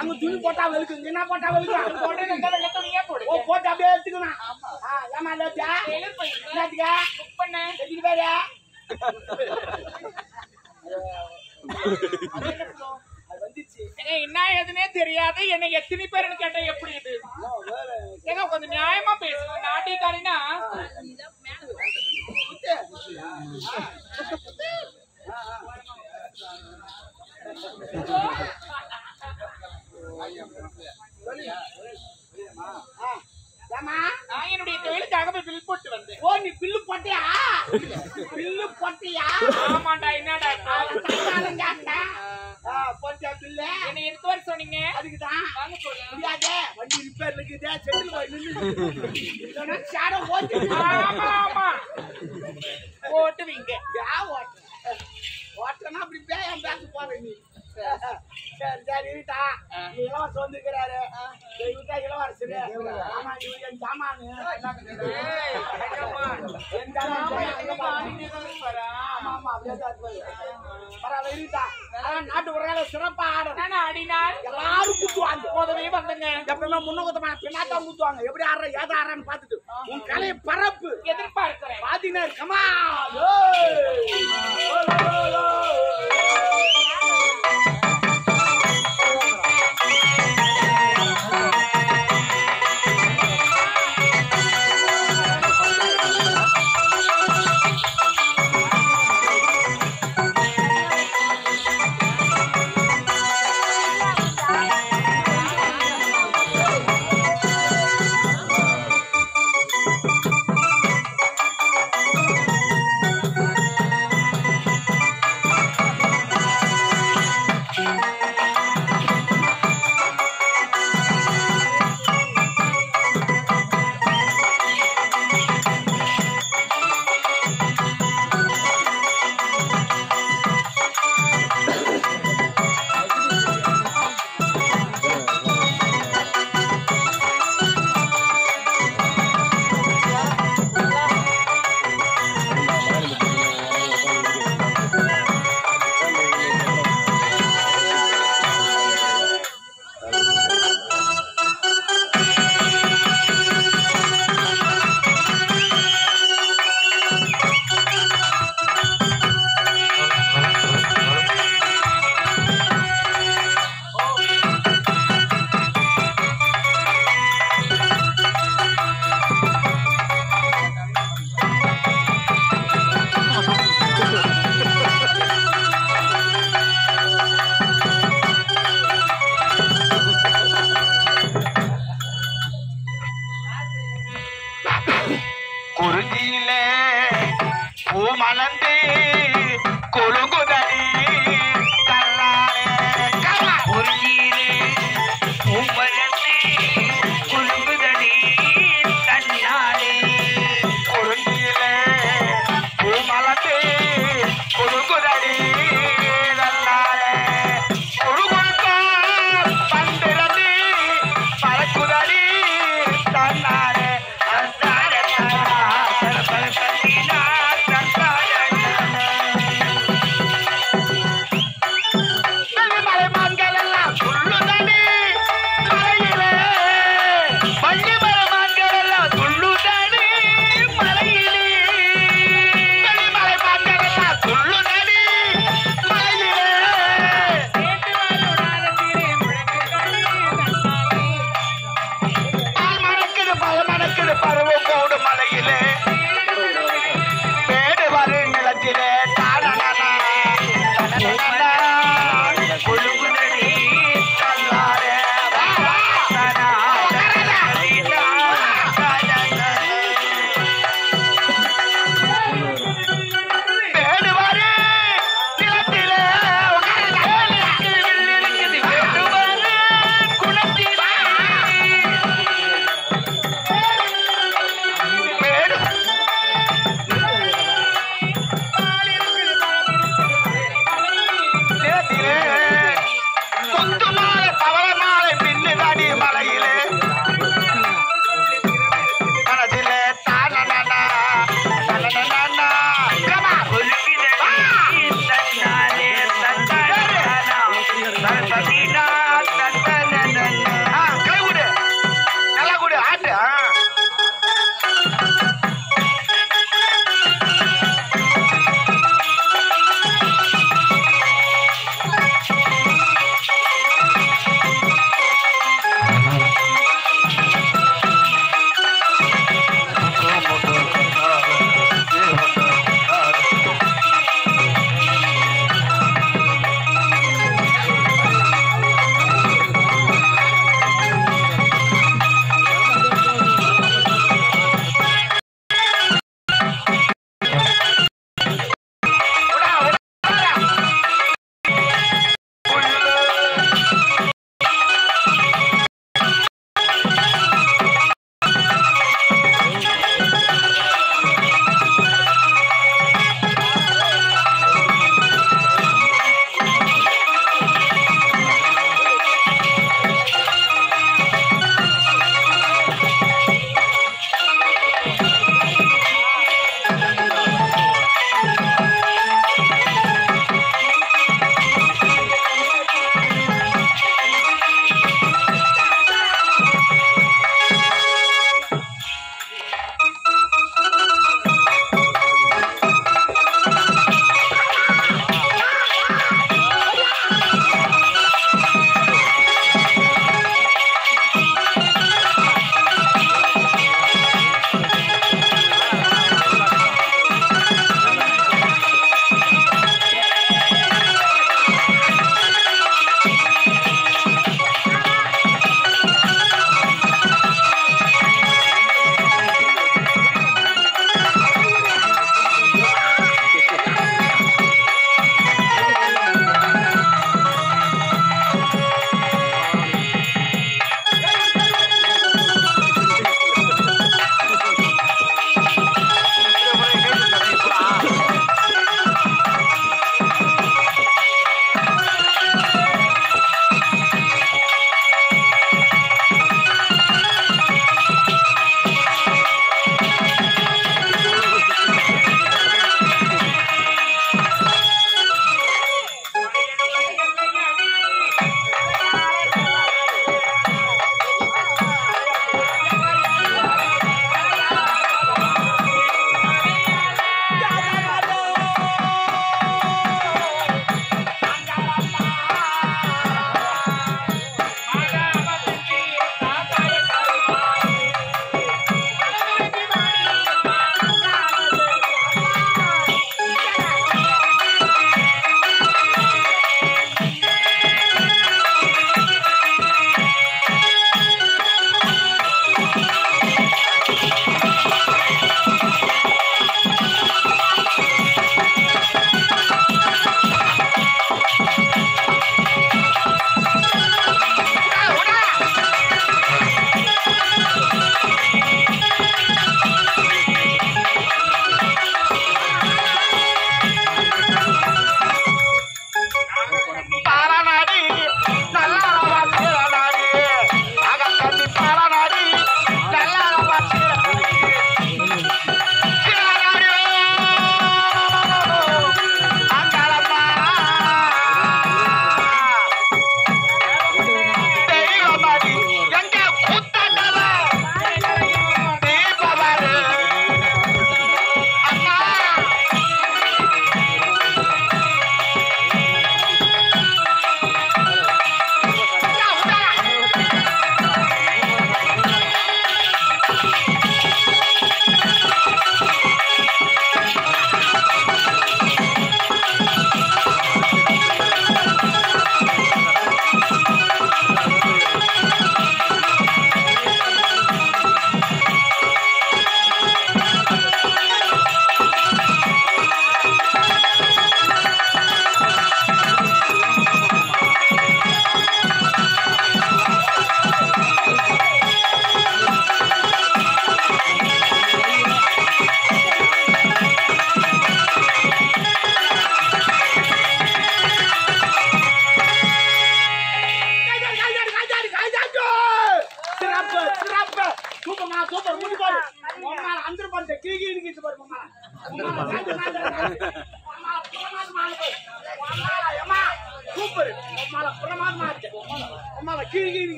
அங்க துணி போட்டா வெளுக்கு என்ன போட்டா வெளுக்கு துணியே போடு போட்டு அப்படியே எடுத்துக்கணும் ஏமா இல்லையா பண்ண பேரு என்ன எதுனே தெரியாது என்ன எத்தனை பேருன்னு கேட்டா எப்படி இது ஏங்க கொஞ்சம் நியாயமா பேசுங்க நாட்டிக்காரினா நான் என்னுடைய தொழிலுக்காக போய் பில் போட்டு வந்தேன். ஓ நீ பில்லு போட்டியா? பில்லு போட்டியா? ஆமாண்டா என்னடா போட்டியா பில்லு? என்ன எடுத்து வர சொன்னீங்க? அதுக்குதான் வாங்க சொல்றேன். முடியாதே வண்டி ரிப்பேர் இருக்குதே செட்டில் போய் நின்னு சாட ஓட்டு. ஆமா ஓட்டுவீங்க. யா ஓட்டனா அப்படி பேயம் பேச போற நீ. சரி சரி வீட்டா இளவரசர் வந்துருக்கிறாரு வீட்டா இளவரசரு ஆமா இவரு என் சாமானு நாட்டு உரையால சிறப்பா ஆடும் ஆடினார் எல்லாரும் குத்துவாங்க போதவே வந்தங்க எப்பவுமே முன்ன குத்தமா பின்னாத்தான் குத்துவாங்க எப்படி ஆடுற ஏதா ஆடுறான்னு பாத்துட்டு உன் கலையை பரப்பு எதிர்பார்க்கிறேன் பாத்தீங்கன்னா கமா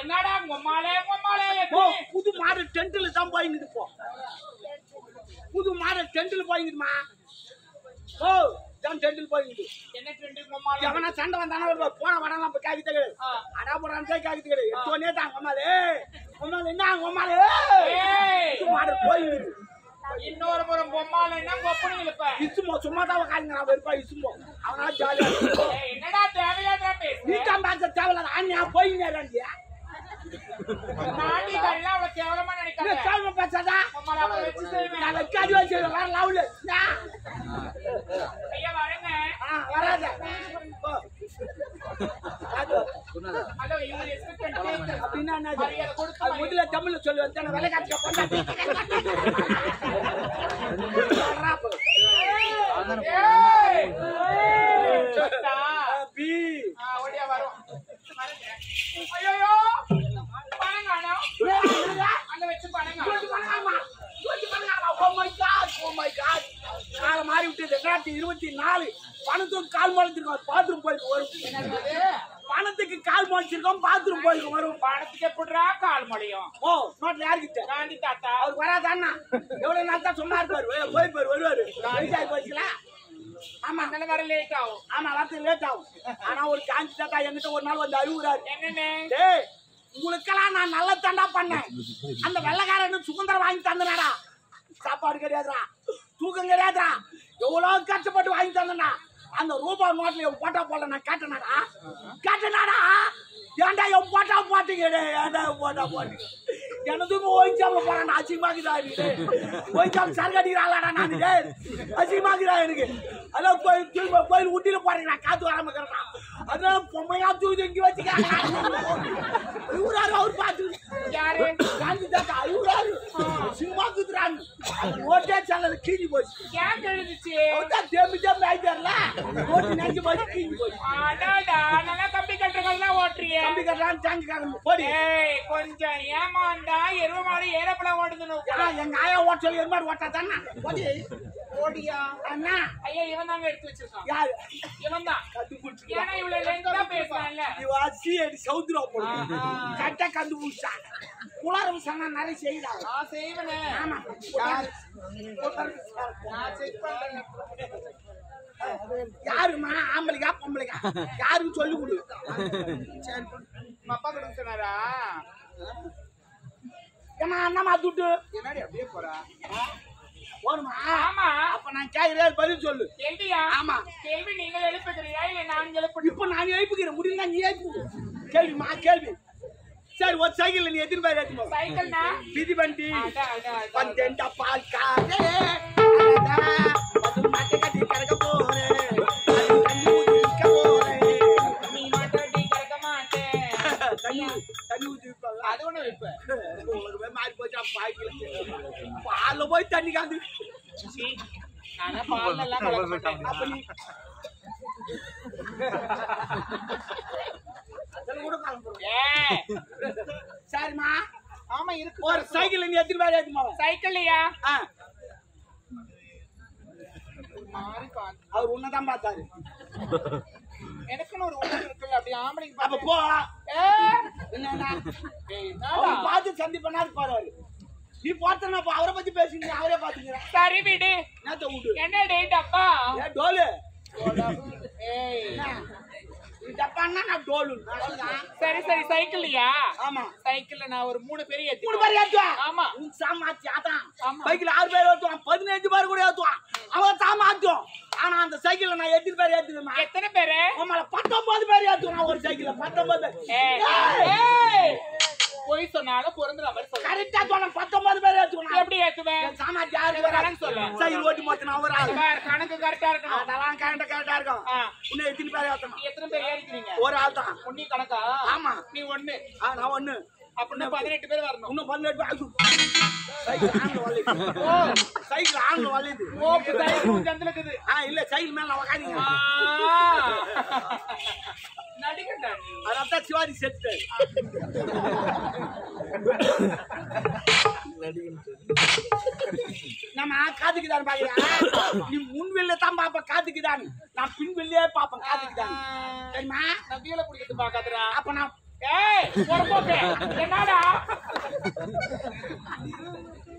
என்னடா புது மாடல் டென்ட்ல தான் போயிட்டு போ புது மாடல் டென்ட்ல போயிடுமா ஓ தான் டென்ட்ல போயிட்டு என்ன டென்ட் எவனா சண்டை வந்தானே போன வடலாம் போய் காக்கிட்டு அடா போறான்னு காக்கிட்டு தோனே தான் கொம்மாலே என்ன கொம்மாலே மாடல் போயிடு இன்னொரு புறம் பொம்மால என்ன கொப்பனி இழுப்ப இசுமோ சும்மா தான் உட்கார்ந்து நான் வெறுப்பா இசுமோ அவனா ஜாலியா என்னடா தேவையாடா பேசு நீ தான் பேச தேவையில்ல ஆனியா போயினேறாண்டியா நாடி கல்ல அவள கேவலமா நினைக்காத கேவலமா பேசாதா பொம்மால அவ வெச்சு செய்வேன் நான் வெக்காடி வச்சு வர லவ்ல ஐயா வரேங்க வராத ஹலோ யூ ரெஸ்பெக்ட் அப்படினா என்ன மரியாதை கொடுத்து முதல்ல தமிழ்ல சொல்லு வந்து வேலை காட்சி கொண்டாடி பி ஓடியா வரோம் ஐயோ பணங்கானோ அங்க வெச்சு பணங்கானோ ஓ மை காட் கால மாறி விட்டது 2024 பணத்துக்கு கால் மாறிச்சிருக்கோம் பாத்ரூம் போயிருக்கு வரும் பணத்துக்கு கால் மாறிச்சிருக்கோம் பாத்ரூம் போயிருக்கு வரும் பணத்துக்கு எப்படிடா கால் மடியும் ஓ நோட்ல யார்கிட்ட காந்தி தாத்தா அவர் வராதாண்ணா எவ்வளவு நாள் தான் சொன்னா இருப்பாரு போய் வருவாரு வயசாகி போச்சுல ஆமா நல்ல வர லேட் ஆகும் ஆமா வரது லேட் ஆகும் ஆனா ஒரு காந்தி தாத்தா என்கிட்ட ஒரு நாள் வந்து அழுகுறாரு என்னன்னு டேய் உங்களுக்கெல்லாம் நான் நல்ல தண்டா பண்ணேன் அந்த வெள்ளக்காரன் சுதந்திரம் வாங்கி தந்தனாடா சாப்பாடு கிடையாதுடா தூக்கம் கிடையாதுடா எவ்வளவு கஷ்டப்பட்டு வாங்கி தந்தனா அந்த ரூபாய் நோட்ல என் போட்டா போடல நான் கேட்டனாடா ஏன்டா என் போட்டா போட்டீங்க ஏன்டா போட்டா போட்டீங்க எனதுக்கு ஓய்ச்சாம போறேன் அசிங்கமாக்குதா எனக்கு ஓய்ச்சாம சரகடிக்கிறாளாடா நான் அசிங்கமாக்குதா எனக்கு அதான் கோயில் ஊட்டியில போறேன் நான் காத்து வராம இருக்கிறேன் அதனால பொம்மையா தூக்கி இங்க வச்சுக்கிறாங்க அழுகுறாரு அவர் பார்த்து யாரு காந்தி தாத்தா அழுகுறாரு சினிமாக்குறாங்க ஓட்டே சேனல் கீழி போச்சு ஏன் எழுதிச்சு தேம்பி ஆயிட்டார்ல ஓட்டி நெஞ்சு போச்சு கீழி போச்சு நல்லா கம்பி கட்டுறதெல்லாம் ஓட்டுறீங்க கம்பி கட்டலாம் டேங்க் காரணம் போடி கொஞ்சம் ஏமாண்டா எருவ மாதிரி ஏறப்பலாம் ஓடுதுன்னு எங்க ஆயா ஓட்ட சொல்லி எருவ மாதிரி ஓட்டா தானே போடி ஓடியா அண்ணா ஐயா இவன் தாங்க எடுத்து வச்சிருக்கான் யாரு இவன் தான் கண்டுபிடிச்சு ஏன்னா இவ்வளவு லெங்கா பேசுறான்ல இவ சிஎடி சௌத்ரா போடு கட்ட கண்டுபிடிச்சா குளாரம் சனா நிறைய செய்யறாங்க நான் செய்வனே ஆமா நான் செக் பண்றேன் யாருமா ஆம்பளைக்கா பொம்பளைக்கா யாருக்கு சொல்லி கொடு அப்பா கிட்ட சொன்னாரா ஏமா அண்ணாமா துட்டு என்னடி அப்படியே போறா போணுமா ஆமா அப்ப நான் கேக்குறேன் பதில் சொல்லு கேள்வியா ஆமா கேள்வி நீங்க எழுப்புகிறீயா இல்ல நான் எழுப்பு இப்ப நான் எழுப்புகிறேன் முடியல நீ எழுப்பு கேள்விமா கேள்வி சரி ஒரு சைக்கிள் நீ எத்தனை பேர் ஏத்துமா சைக்கிள்னா விதி வண்டி பந்தெண்ட பால் காரே அது மாட்டை கட்டி கறக்க போறேன் தண்ணி ஊத்தி போறேன் நீ மாட்டை கறக்க மாட்டேன் தண்ணி ஊத்தி அது ஒண்ணு வைப்ப ஒரு மாறி போச்சு பாய்க்கல பால்ல போய் தண்ணி காந்து ஆனா பால்ல எல்லாம் கலக்க மாட்டேன் அப்ப நீ சரிமா ஆமா இருக்கு ஒரு சைக்கிள் நீ எத்தனை பேர் ஏத்துமா சைக்கிள்லையா அவர் உன்னதான் பார்த்தாரு எனக்குன்னு ஒரு உணவு இருக்குல்ல அப்படி ஆம்பளைக்கு அப்ப போ என்ன பார்த்து சந்தி பண்ணாரு போறாரு நீ பார்த்தனா அவரை பத்தி பேசுங்க அவரே பாத்துங்க சரி விடு என்னத்த விடு என்ன டேட் அப்பா ஏ டோலு ஏய் டப்பான்னா நான் டோலு சரி சரி சைக்கிள்லையா ஆமா சைக்கிள்ல நான் ஒரு 3 பேர் ஏத்துவேன் ஆமா உன் சாமாச்சி அதான் பைக்ல 6 பேர் ஏத்துவான் 15 பேர் கூட ஏத்துவான் அவன் சாமாச்சும் ஆனா அந்த சைக்கிள்ல நான் 8 பேர் ஏத்துவேன் எத்தனை பேர் உம்மல 19 பேர் ஏத்துவான் ஒரு சைக்கிள்ல 19 ஏய் போய் சொன்னால பொறந்தற மாதிரி சொல்ல கரெக்ட்டா சொன்ன 19 பேர் ஏத்துவான் எப்படி ஏத்துவேன் சாமாச்சி 6 பேர் சொல்ல சைக்கிள் ஓட்டி மொத்தம் அவர் கணக்கு கரெக்ட்டா இருக்கணும் அதெல்லாம் கரெக்ட்டா இருக்கும் இன்னும் எத்தனை பேர் ஏத்தணும் எத்தனை பேர் ஏறிக்கிறீங்க ஒரு ஆள் தான் உன்னி கணக்கா ஆமா நீ ஒண்ணு நான் ஒண்ணு அப்படினா 18 பேர் வரணும் இன்னும் 18 பேர் சைக்கிள் ஆன்ல வலிது ஓ சைக்கிள் ஆன்ல வலிது ஓ சைக்கிள் ஜந்தல இருக்குது இல்ல சைக்கிள் மேல உட்காருங்க நடிகண்டா நீ. அதான் சிவாஜி செத்து நம்ம காத்துக்குதான் பாக்குறேன். நீ முன் வெளில தான் பாப்ப காத்துக்குதான், நான் பின் வெளியே பாப்பேன் காத்துக்குதான். சரிமா? நான் கீழே பிடிக்கிறது பாக்காதடா. அப்ப நான் ஏய் பொறப்போக்கு என்னடா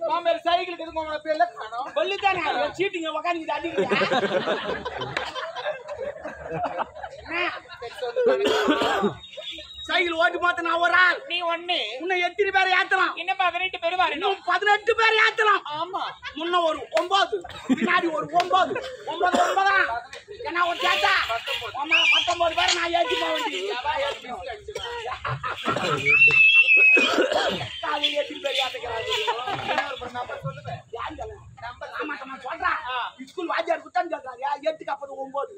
மாமேர் சைக்கிளுக்கு எதுக்கு உங்களோட பேர்ல காணோம்? சொல்லித்தானே சீட்டிங்க உக்காந்துக்கிட்டு அடிக்கிறேன். சைக்கிள் ஓட்டி பார்த்து நான் ஒரு ஆள், நீ ஒண்ணு இன்னும் எத்தனை பேர் ஏத்தலாம்? இன்னும் 18 பேர் வரணும். இன்னும் 18 பேர் ஏத்தலாம். ஆமா முன்ன ஒரு 9, பின்னாடி ஒரு 9, 9 என்ன ஒரு சேட்டா? ஆமா 19 பேர் நான் ஏத்தி போக வேண்டியது. காலையில் எத்தனை பேர் ஏத்துக்கிறாங்க? ஸ்கூல் வாத்தியார் குத்தான் சொல்றாரு, 8க்கு அப்புறம் 9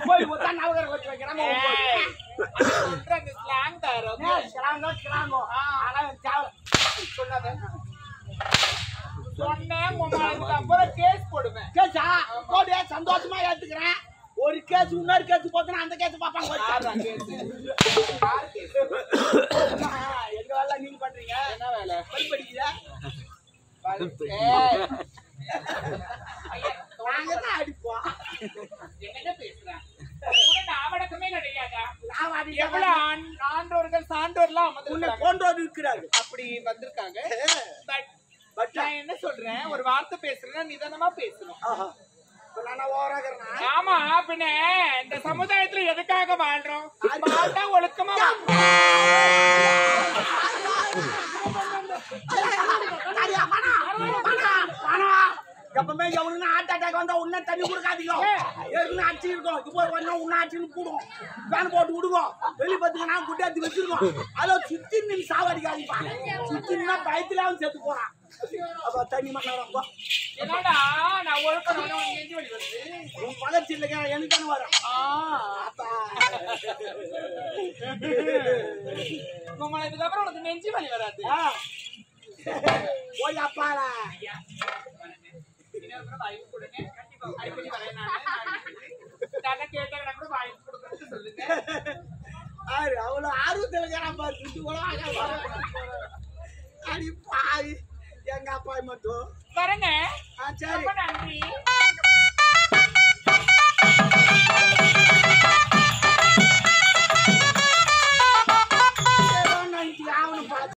போய் மொத்தா நவகர வச்சு வைக்கிறாங்க. ஸ்லாங் தாரோ கிளாங்கோ ஆனா சொன்னாத சொன்னேன் உங்களுக்கு அப்புறம் கேஸ் போடுவேன். கேஸா போடு, சந்தோஷமா ஏத்துக்கிறேன். ஒரு கேஸ் இன்னொரு கேஸ் போச்சுன்னா அந்த கேஸ் பாப்பாங்க. எங்க வேலை நீங்க பண்றீங்க? என்ன வேலை? படிக்கிறீங்க? நாங்க தான் அடிப்போம். என்ன பேசுறேன்? ஆவடக்கமே கிடையாதா? நான் எவ்வளவு ஆண்டோர்கள் சான்றோர்லாம் போன்றோர் இருக்கிறார்கள். அப்படி வந்திருக்காங்க. பட் நான் என்ன சொல்றேன், ஒரு வார்த்தை பேசுறேன்னா நிதானமா பேசணும். ஆமா, பின்ன இந்த சமுதாயத்துல எதுக்காக வாழ்றோம்? வாழ்ந்தா ஒழுக்கமா எப்பவுமே எவனுக்கு ஹார்ட் அட்டாக் வந்தா உன்ன தண்ணி கொடுக்காதீங்க. ஏற்கனவே அடிச்சு இருக்கோம், இப்போ கொஞ்சம் உன்ன அடிச்சுன்னு கூடும். பேன் போட்டு விடுங்க. வெளியே பார்த்துங்கன்னா குட்டியாத்தி வச்சிருக்கோம். அதில் சுத்தி நீங்க சாவடிக்காதீங்க. சுத்தினா பயத்திலாவும் சேர்த்து போறான். அப்ப தண்ணி மாட்டாங்க. என்னடா நான் ஒழுக்கம் நெஞ்சு வலி வருது. உன் பகர்ச்சி இல்லைங்க, எனக்கு தானே வரும். உங்களை இதுக்கப்புறம் உனக்கு நெஞ்சு வலி வராது. போய் அப்பாடா அவ்வளவு ஆர்வத்தில் அடி பாய் எங்க அப்பா மட்டும் வரங்க. சரி